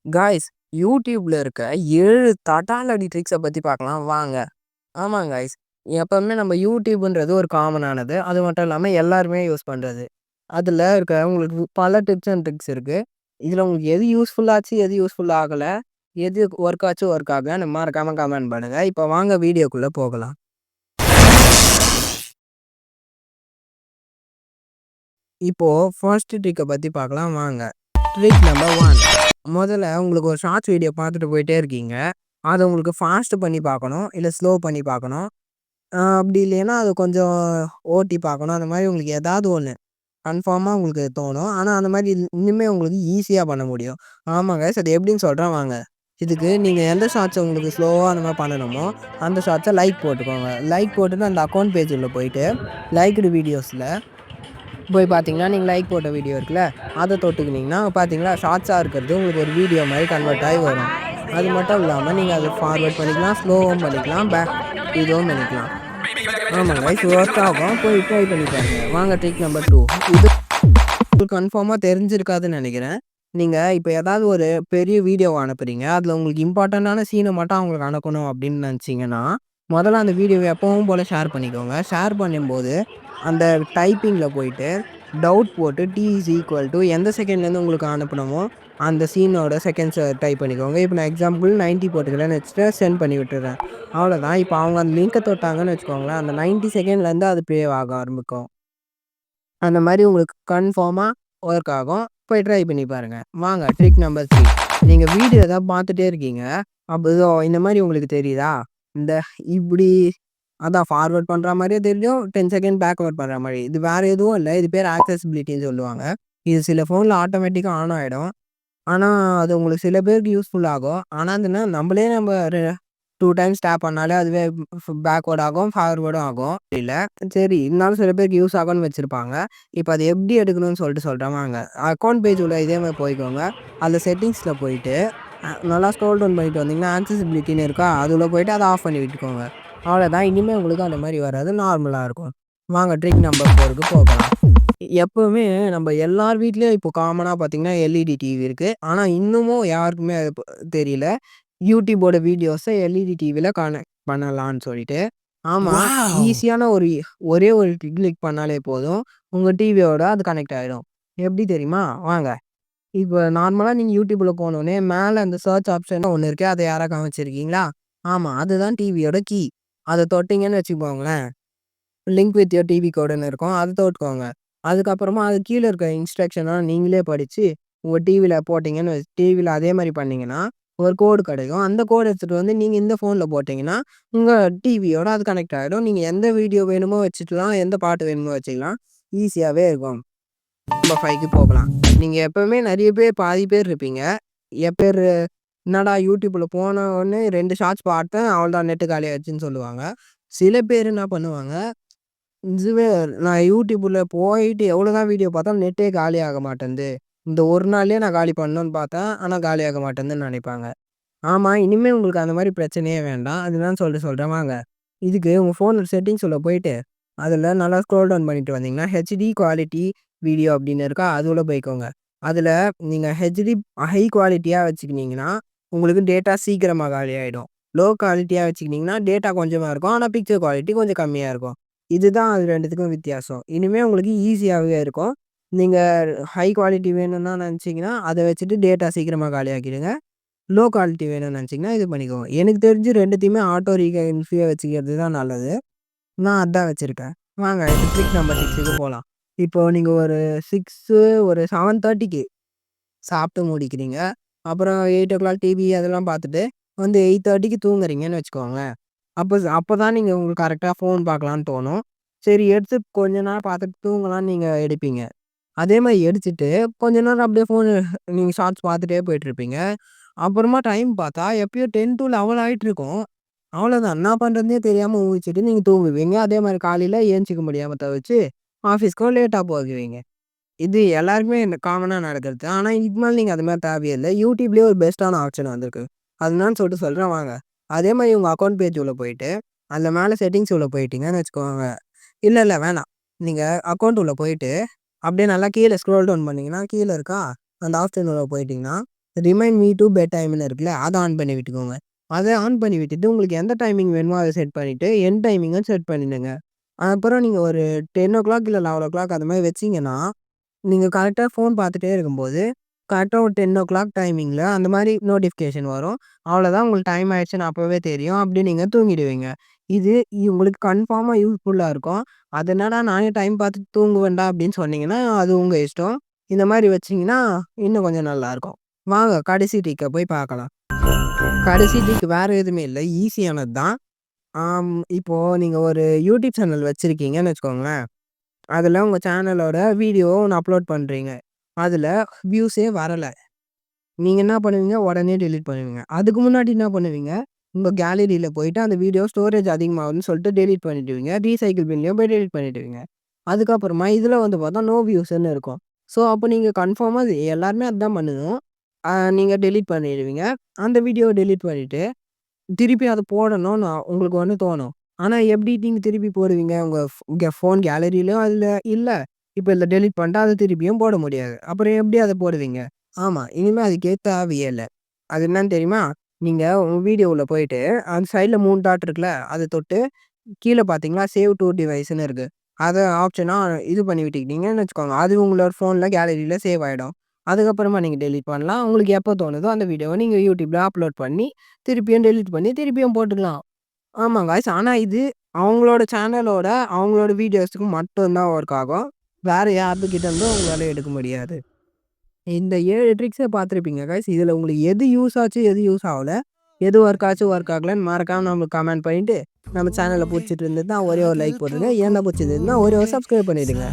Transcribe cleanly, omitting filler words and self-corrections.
Guys, யூடியூப்ல இருக்க 7 தடாலடி tricks பத்தி பார்க்கலாம் வாங்க. ஆமாங்க காய்ஸ். எப்பவுமே நம்ம யூடியூப்ன்றது ஒரு காமனானது. அது மட்டும் இல்லாம எல்லாருமே யூஸ் பண்றது. அதுல இருக்க உங்களுக்கு பல டிப்ஸ் அண்ட் ட்ரிக்ஸ் இருக்கு. இதுல உங்களுக்கு எது யூஸ்ஃபுல் ஆச்சு, எது யூஸ்ஃபுல் ஆகல, எது ஒர்க் ஆச்சு, ஒர்க் ஆகலன்னு மறக்காம கமெண்ட் பண்ணுங்க. இப்போ வாங்க வீடியோக்குள்ள போகலாம். இப்போ ஃபர்ஸ்ட் ட்ரிக்க பத்தி பார்க்கலாம் வாங்க. Trick number 1. முதல்ல உங்களுக்கு ஒரு ஷார்ட்ஸ் வீடியோ பார்த்துட்டு போயிட்டே இருக்கீங்க. அத உங்களுக்கு ஃபாஸ்ட் பண்ணி பார்க்கணும், இல்ல ஸ்லோ பண்ணி பார்க்கணும். அப்படி இல்லைன்னா அது கொஞ்சம் ஓட்டி பார்க்கணும். அந்த மாதிரி உங்களுக்கு ஏதாவது ஒண்ணு கன்ஃபார்மா உங்களுக்கு தோணும். ஆனா அந்த மாதிரி இன்னுமே உங்களுக்கு ஈஸியா பண்ண முடியும். ஆமாங்க. அது எப்படின்னு சொல்றேன் வாங்க. இதுக்கு நீங்க எந்த ஷார்ட்ஸ உங்களுக்கு ஸ்லோவா அந்த மாதிரி பண்ணணுமோ, அந்த ஷார்ட்ஸ லைக் போட்டுக்கோங்க. லைக் போட்டுட்டு அந்த அக்கவுண்ட் பேஜ் உள்ள போயிட்டு, லைக்டு வீடியோஸ்ல போய் பார்த்தீங்கன்னா, நீங்க லைக் போட்ட வீடியோ இருக்குல்ல, அத தொட்டுக்கினீங்கன்னா பார்த்தீங்களா, ஷார்ட்ஸா இருக்கிறது உங்களுக்கு ஒரு வீடியோ மாரி கன்வெர்ட் ஆகி வரும். அது மட்டும் இல்லாம நீங்க அத ஃபார்வர்ட் பண்ணிக்கலாம், ஸ்லோவும் பண்ணிக்கலாம், இதுவும் பண்ணிக்கலாம். ஆமாங்க. இது ஒர்க் ஆகும். போய் ட்ரை பண்ணி பாருங்க. வாங்க ட்ரிக் நம்பர் 2. இது உங்களுக்கு கன்ஃபார்மா தெரிஞ்சிருக்காதுன்னு நெனைக்கிறேன். நீங்க இப்ப ஏதாவது ஒரு பெரிய வீடியோவ அனுப்புறீங்க. அதுல உங்களுக்கு இம்பார்ட்டன்டான சீன மட்டும் அவங்களுக்கு அனுப்பணும் அப்படின்னு நெனச்சீங்கன்னா, முதல்ல அந்த வீடியோவ எப்பவும் போல ஷேர் பண்ணிக்கோங்க. ஷேர் பண்ணும்போது, அந்த டைப்பிங்ல போயிட்டு, டவுட் போட்டு டி இஸ் ஈக்குவல் டூ எந்த செகண்ட்லேருந்து உங்களுக்கு அனுப்பணுமோ, அந்த சீனோட செகண்ட்ஸ டைப் பண்ணிக்கோங்க. இப்ப நான் எக்ஸாம்பிள் 90 போட்டுக்கிறேன்னு வச்சுட்டு சென்ட் பண்ணி விட்டுர்றேன். அவ்வளோதான். இப்ப அவங்க அந்த லிங்க்க தொட்டாங்கன்னு வச்சுக்கோங்களேன், அந்த 90 செகண்ட்லேருந்து அது ப்ளே ஆக ஆரம்பிக்கும். அந்த மாரி உங்களுக்கு கன்ஃபார்மா ஒர்க் ஆகும். போய் ட்ரை பண்ணி பாருங்க. வாங்க ட்ரிக் நம்பர் 3. நீங்க வீடியோ ஏதாவது பார்த்துட்டே இருக்கீங்க. அப்ப இதோ இந்த மாரி உங்களுக்கு தெரியுதா? இந்த இப்டி அதான் ஃபார்வர்ட் பண்ற மாரியே தெரியும். 10 செகண்ட் பேக்வர்ட் பண்ற மாரி. இது வேற எதுவும் இல்ல. இது பேர் ஆக்சஸிபிலிட்டின்னு சொல்லுவாங்க. இது சில ஃபோன்ல ஆட்டோமேட்டிக்கா ஆன் ஆயிடும். ஆனா, அது உங்களுக்கு சில பேருக்கு யூஸ்ஃபுல் ஆகும். ஆனா, நம்மளே நம்ம 2 டைம்ஸ் டேப் பண்ணாலே அதுவே பேக்வர்ட் ஆகும், ஃபார்வர்டும் ஆகும். இல்ல. சரி, இருந்தாலும் சில பேருக்கு யூஸ் ஆகும்னு வச்சிருப்பாங்க. இப்ப அத எப்படி எடுக்கணும்னு சொல்றேன் வாங்க. அக்கவுண்ட் பேஜ் உள்ள இதே மாரி போய்க்கோங்க. அதுல செட்டிங்ஸ்ல போயிட்டு, நல்லா ஸ்க்ரோல் டவுன் பண்ணிட்டு வந்தீங்கன்னா, ஆக்சஸிபிலிட்டின்னு இருக்கா? அது உள்ள போயிட்டு அத ஆஃப் பண்ணி விட்டுக்கோங்க. அவ்வளோதான். இனிமே உங்களுக்கு அந்த மாரி வராது. நார்மலா இருக்கும். வாங்க ட்ரிக் நம்பர் 4க்கு போகலாம். எப்பவுமே நம்ம எல்லார் வீட்லயும் இப்போ காமனா பார்த்தீங்கன்னா, எல்இடி டிவி இருக்கு. ஆனா, இன்னமும் யாருக்குமே அது தெரியல. யூடியூபோட வீடியோஸ எல்இடி டிவில கனெக்ட் பண்ணலான்னு சொல்லிட்டு. ஆமா. ஈஸியான ஒரே ஒரு கிளிக் பண்ணாலே போதும். உங்க டிவியோட அது கனெக்ட் ஆயிடும். எப்படி தெரியுமா? வாங்க. இப்ப நார்மலா நீங்க யூடியூப்ல போனோனே, மேல அந்த சர்ச் ஆப்ஷன் ஒண்ணு இருக்கு. அத யாரா கவனிச்சிருக்கீங்களா? ஆமா. அதுதான் டிவியோட கீ. அத தொட்டீங்கன்னு வச்சுக்கோங்களேன், லிங்க் வித் யூர் டிவி கோடுன்னு இருக்கும். அத தொட்டுக்கோங்க. அதுக்கப்புறமா அது கீழ இருக்க இன்ஸ்ட்ரக்ஷன்லாம் நீங்களே படிச்சு, உங்க டிவில போட்டீங்கன்னு டிவில அதே மாரி பண்ணீங்கன்னா, ஒரு கோடு கிடைக்கும். அந்த கோடு எடுத்துட்டு வந்து நீங்க இந்த ஃபோன்ல போட்டீங்கன்னா, உங்க டிவியோட அது கனெக்ட் ஆயிடும். நீங்க எந்த வீடியோ வேணுமோ வச்சுக்கலாம். எந்த பாட்டு வேணுமோ வச்சுக்கலாம். ஈஸியாவே இருக்கும். நம்பர் 5க்கு போகலாம். நீங்க எப்பவுமே நெறைய பேர் பாதி பேர் இருப்பீங்க. பேரு என்னடா யூடியூப்ல போன உடனே 2 ஷார்ட்ஸ் பார்த்தேன். அவ்வளோதான் நெட் காலியாயிருச்சுன்னு சொல்லுவாங்க. சில பேர் என்ன பண்ணுவாங்க, இதுவே நான் யூடியூப்ல போயிட்டு எவ்வளோதான் வீடியோ பார்த்தாலும் நெட்டே காலி ஆக மாட்டேன்து. இந்த ஒரு நாள்லயே நான் காலி பண்ணணும்னு பார்த்தேன். ஆனா காலியாக மாட்டேன்துன்னு நெனைப்பாங்க. ஆமா, இனிமே உங்களுக்கு அந்த மாரி பிரச்சனையே வேண்டாம். அதுதான் சொல்றேன் வாங்க. இதுக்கு உங்க ஃபோன் செட்டிங்ஸ் உள்ள போயிட்டு, அதுல நல்லா ஸ்க்ரோல் டவுன் பண்ணிட்டு வந்தீங்கன்னா, ஹெச்டி குவாலிட்டி வீடியோ அப்படின்னு இருக்கா? அது உள்ள போய்க்கோங்க. அதுல நீங்க ஹெச்டி ஹை குவாலிட்டியா வச்சுக்கினீங்கன்னா, உங்களுக்கு டேட்டா சீக்கிரமா காலியாயிடும். லோ குவாலிட்டியா வச்சுக்கினீங்கன்னா, டேட்டா கொஞ்சமா இருக்கும். ஆனா பிக்சர் குவாலிட்டி கொஞ்சம் கம்மியா இருக்கும். இதுதான் அது 2த்துக்கும் வித்தியாசம். இனிமே உங்களுக்கு ஈஸியாவே இருக்கும். நீங்க ஹை குவாலிட்டி வேணும்னு நெனச்சீங்கன்னா, அத வச்சுட்டு டேட்டா சீக்கிரமா காலியாக்கிடுங்க. லோ குவாலிட்டி வேணும்னு நெனச்சீங்கன்னா, இது பண்ணிக்கோங்க. எனக்கு தெரிஞ்சு 2த்தையுமே ஆட்டோ ரீகன்சியா வச்சுக்கிறது தான் நல்லது. நான் அதான் வச்சிருக்கேன். வாங்க இப்ப ட்ரிக் நம்பர் 6க்கு போலாம். இப்போ நீங்க ஒரு 7:30க்கு சாப்பிட்டு முடிக்கிறீங்க. அப்புறம் 8:00 டிவி அதெல்லாம் பார்த்துட்டு, வந்து 8:30க்கு தூங்குறீங்கன்னு வச்சுக்கோங்களேன். அப்பதான் நீங்க உங்களுக்கு கரெக்ட்டா ஃபோன் பார்க்கலான்னு தோணும். சரி எடுத்து கொஞ்ச நேரம் பார்த்துட்டு தூங்கலான்னு நீங்க எடுப்பீங்க. அதே மாரி எடுத்துட்டு, கொஞ்ச நேரம் அப்படியே ஃபோனு நீங்க ஷார்ட்ஸ் பார்த்துட்டே போயிட்டுருப்பீங்க. அப்புறமா டைம் பார்த்தா எப்பயோ 10 டூ 11 ஆயிட்டுருக்கும். அவ்வளோதான். என்ன பண்றதுன்னே தெரியாம முழிச்சுட்டு நீங்க தூங்குவீங்க. அதே மாரி காலையில எந்திச்சிக்க முடியாம தவிச்சு, ஆஃபீஸ்க்கும் லேட்டா போகுவீங்க. இது எல்லாருக்குமே காமனா நடக்கிறது. ஆனா, இதுக்கு மேல நீங்க அது மாரி தேவையே இல்ல. YouTubeலயே ஒரு பெஸ்ட்டான ஆப்ஷன் வந்திருக்கு. அது என்னான்னு சொல்லிட்டு சொல்றேன் வாங்க. அதே மாரி உங்க அக்கவுண்ட் பேஜ் உள்ள போயிட்டு, அதுல மேல செட்டிங்ஸ் உள்ள போயிட்டீங்கன்னு வச்சுக்கோங்க. இல்ல வேணாம். நீங்க அக்கவுண்ட் உள்ள போயிட்டு, அப்படியே நல்லா கீழ ஸ்க்ரோல் டவுன் பண்ணீங்கன்னா, கீழ இருக்கா? அந்த ஆப்ஷன் உள்ள போயிட்டீங்கன்னா, ரிமைண்ட் மீ டூ பெட் டைம்னு இருக்குல்ல, அத ஆன் பண்ணி விட்டுக்கோங்க. அத ஆன் பண்ணி விட்டுட்டு உங்களுக்கு எந்த டைமிங் வேணுமோ அத செட் பண்ணிட்டு, எண்ட் டைமிங்கும் செட் பண்ணிடுங்க. அப்புறம் நீங்க ஒரு 10:00 இல்ல 11:00 அந்த மாரி வச்சீங்கன்னா, நீங்க கரெக்ட்டா ஃபோன் பார்த்துட்டே இருக்கும்போது, கரெக்ட்டா ஒரு 10:00 டைமிங்ல அந்த மாரி நோட்டிஃபிகேஷன் வரும். அவ்வளோதான் உங்களுக்கு டைம் ஆயிடுச்சுன்னு அப்பவே தெரியும். அப்படியே நீங்க தூங்கிடுவீங்க. இது உங்களுக்கு கன்ஃபார்மா யூஸ்ஃபுல்லா இருக்கும். அது என்னடா நானே டைம் பார்த்துட்டு தூங்குவேன்டா அப்படின்னு சொன்னீங்கன்னா, அது உங்க இஷ்டம். இந்த மாரி வச்சீங்கன்னா, இன்னும் கொஞ்சம் நல்லாயிருக்கும். வாங்க கடைசி ட்ரிக்க போய் பார்க்கலாம். கடைசி ட்ரிக் வேற எதுவுமே இல்ல. ஈஸியானது தான். இப்போ நீங்க ஒரு யூடியூப் சேனல் வச்சிருக்கீங்கன்னு வச்சுக்கோங்களேன். அதுல உங்க சேனலோட வீடியோ ஒண்ணு அப்லோட் பண்றீங்க. அதுல வியூஸே வரல. நீங்க என்ன பண்ணுவீங்க? உடனே டெலீட் பண்ணுவீங்க. அதுக்கு முன்னாடி என்ன பண்ணுவீங்க? உங்க கேலரியில போயிட்டு அந்த வீடியோ ஸ்டோரேஜ் அதிகமாகுதுன்னு சொல்லிட்டு டெலீட் பண்ணிடுவீங்க. ரீசைக்கிள் பின்லயும் போய் டெலீட் பண்ணிடுவீங்க. அதுக்கப்புறமா இதுல வந்து பார்த்தா நோ வியூஸ்ன்னு இருக்கும். ஸோ, அப்போ நீங்க கன்ஃபார்மா அது எல்லாருமே அதான் பண்ணணும். நீங்க டெலீட் பண்ணிடுவீங்க. அந்த வீடியோவ டெலீட் பண்ணிட்டு திருப்பி அத போடணும்னு உங்களுக்கு ஒண்ணு தோணும். ஆனா எப்படி நீங்க திருப்பி போடுவீங்க? உங்க ஃபோன் கேலரிலயும் அதுல இல்ல. இப்ப இதுல டெலீட் பண்ணிட்டா அத திருப்பியும் போட முடியாது. அப்புறம் எப்படி அத போடுவீங்க? ஆமா. இனிமே அதுக்கு தேவையே இல்ல. அது என்னன்னு தெரியுமா? நீங்க உங்க வீடியோவுல போயிட்டு அந்த சைட்ல 3 டாட் இருக்குல்ல, அத தொட்டு கீழ பார்த்தீங்களா, சேவ் டூ டிவைஸ்ன்னு இருக்கு. அத ஆப்ஷனா இது பண்ணி விட்டுக்கிட்டீங்கன்னு வச்சுக்கோங்க. அது உங்களோட ஃபோன்ல கேலரியில சேவ் ஆயிடும். அதுக்கப்புறமா நீங்க டெலீட் பண்ணலாம். உங்களுக்கு எப்போ தோணுதோ அந்த வீடியோவ நீங்க YouTubeல அப்லோட் பண்ணி, திருப்பியும் டெலீட் பண்ணி, திருப்பியும் போட்டுக்கலாம். ஆமா காய்ஸ். ஆனா இது அவங்களோட சேனலோட, அவங்களோட வீடியோஸ்க்கு மட்டும் தான் ஒர்க் ஆகும். வேற யார்துக்கிட்ட இருந்தும் உங்களால எடுக்க முடியாது. இந்த 7 ட்ரிக்ஸ பார்த்துருப்பீங்க காய்ஸ். இதுல உங்களுக்கு எது யூஸ் ஆச்சு, எது யூஸ் ஆவல, எது ஒர்க் ஆச்சு, ஒர்க் ஆகலன்னு மறக்காம நம்மளுக்கு கமெண்ட் பண்ணிட்டு, நம்ம சேனல புடிச்சிட்டு இருந்ததுன்னா ஒரே ஒரு லைக் போட்டுருங்க. ஏன்னா புடிச்சதுன்னா ஒரே ஒரு சப்ஸ்கிரைப் பண்ணிடுங்க.